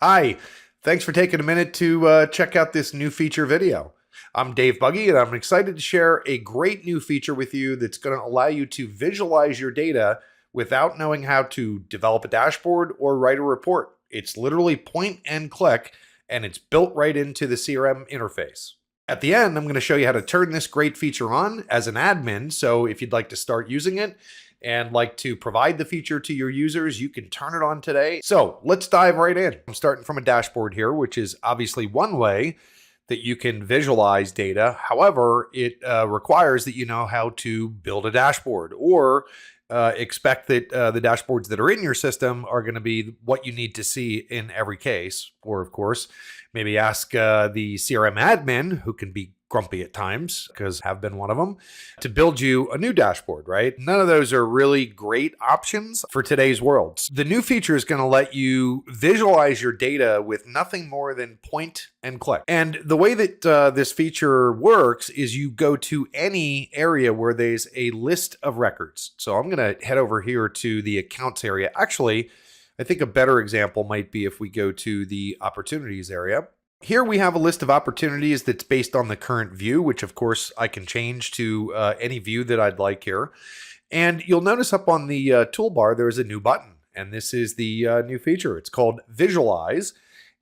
Hi, thanks for taking a minute to check out this new feature video. I'm Dave Buggy, and I'm excited to share a great new feature with you that's going to allow you to visualize your data without knowing how to develop a dashboard or write a report. It's literally point and click, and it's built right into the CRM interface. At the end, I'm going to show you how to turn this great feature on as an admin. So if you'd like to start using it and like to provide the feature to your users, you can turn it on today. So let's dive right in. I'm starting from a dashboard here, which is obviously one way that you can visualize data. However, it requires that you know how to build a dashboard or expect that the dashboards that are in your system are going to be what you need to see in every case. Or, of course, maybe ask the CRM admin, who can be grumpy at times, because have been one of them, to build you a new dashboard, right? None of those are really great options for today's world. The new feature is going to let you visualize your data with nothing more than point and click. And the way that this feature works is you go to any area where there's a list of records. So I'm going to head over here to the accounts area. Actually, I think a better example might be if we go to the opportunities area. Here we have a list of opportunities that's based on the current view, which of course I can change to any view that I'd like here. And you'll notice up on the toolbar, there's a new button. And this is the new feature. It's called Visualize.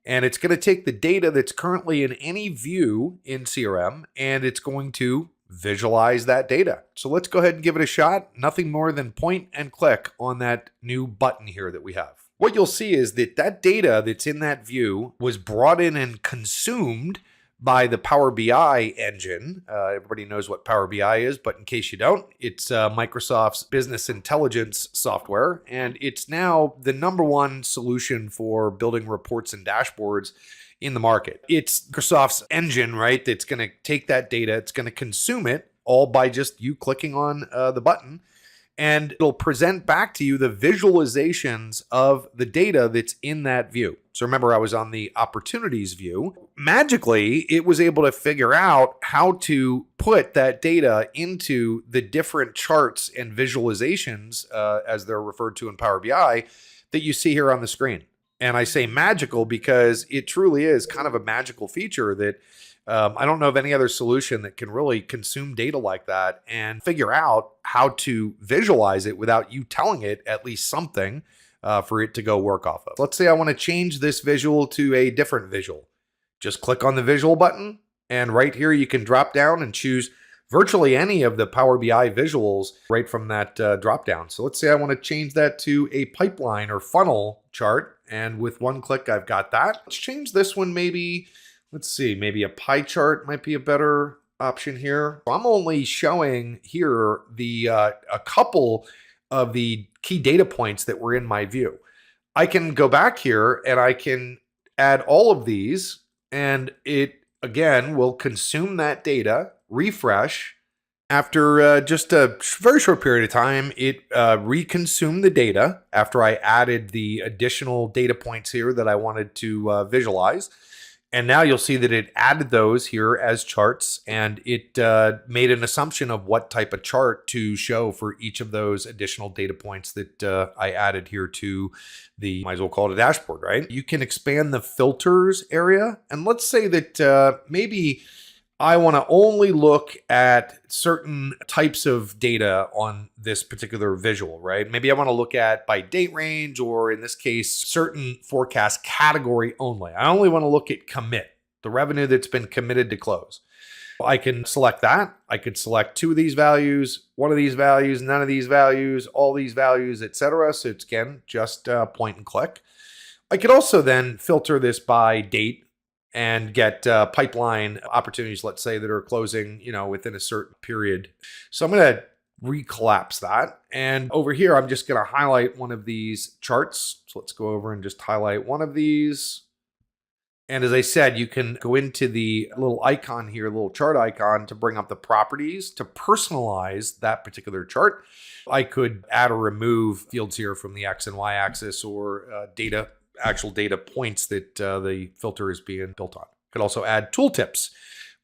And it's going to take the data that's currently in any view in CRM, and it's going to visualize that data. So let's go ahead and give it a shot. Nothing more than point and click on that new button here that we have. What you'll see is that that data that's in that view was brought in and consumed by the Power BI engine. Everybody knows what Power BI is, but in case you don't, it's Microsoft's business intelligence software, and it's now the #1 solution for building reports and dashboards in the market. It's Microsoft's engine, right? That's going to take that data, it's going to consume it all by just you clicking on the button, and it'll present back to you the visualizations of the data that's in that view. So remember, I was on the opportunities view. Magically, it was able to figure out how to put that data into the different charts and visualizations, as they're referred to in Power BI, that you see here on the screen. And I say magical because it truly is kind of a magical feature that I don't know of any other solution that can really consume data like that and figure out how to visualize it without you telling it at least something for it to go work off of. Let's say I want to change this visual to a different visual. Just click on the visual button, and right here you can drop down and choose virtually any of the Power BI visuals right from that drop down. So let's say I want to change that to a pipeline or funnel chart, and with one click I've got that. Let's change this one maybe. Let's see, maybe a pie chart might be a better option here. I'm only showing here the a couple of the key data points that were in my view. I can go back here and I can add all of these, and it again will consume that data, refresh. After just a very short period of time, it reconsumed the data after I added the additional data points here that I wanted to visualize. And now you'll see that it added those here as charts, and it made an assumption of what type of chart to show for each of those additional data points that I added here to the, might as well call it a dashboard, right? You can expand the filters area. And let's say that maybe I want to only look at certain types of data on this particular visual, right? Maybe I want to look at by date range, or in this case, certain forecast category only. I only want to look at commit, the revenue that's been committed to close. I can select that. I could select 2 of these values, 1 of these values, none of these values, all these values, etc. So it's, again, just point and click. I could also then filter this by date and get pipeline opportunities, let's say, that are closing, within a certain period. So I'm going to recollapse that. And over here, I'm just going to highlight one of these charts. So let's go over and just highlight one of these. And as I said, you can go into the little icon here, little chart icon, to bring up the properties to personalize that particular chart. I could add or remove fields here from the X and Y axis, or actual data points that the filter is being built on. Could also add tooltips,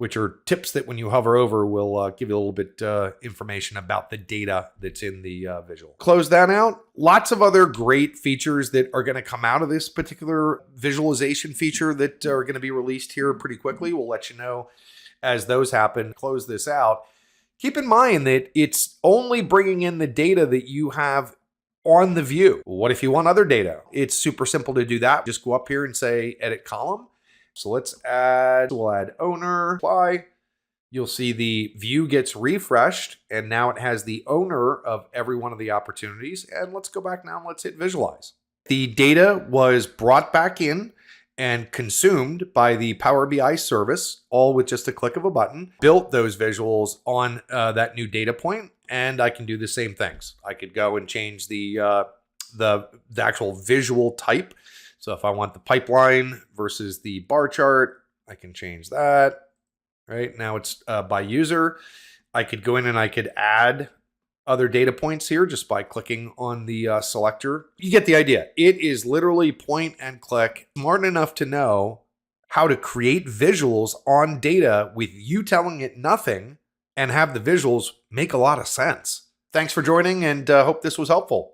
which are tips that when you hover over will give you a little bit information about the data that's in the visual. Close that out. Lots of other great features that are going to come out of this particular visualization feature that are going to be released here pretty quickly. We'll let you know as those happen. Close this out. Keep in mind that it's only bringing in the data that you have on the view. What if you want other data? It's super simple to do that. Just go up here and say edit column. So we'll add owner, apply. You'll see the view gets refreshed and now it has the owner of every one of the opportunities. And let's go back now and let's hit visualize. The data was brought back in and consumed by the Power BI service, all with just a click of a button, built those visuals on that new data point. And I can do the same things. I could go and change the actual visual type. So if I want the pipeline versus the bar chart, I can change that. Right now it's by user. I could go in and I could add other data points here just by clicking on the selector. You get the idea. It is literally point and click, smart enough to know how to create visuals on data with you telling it nothing and have the visuals make a lot of sense. Thanks for joining and hope this was helpful.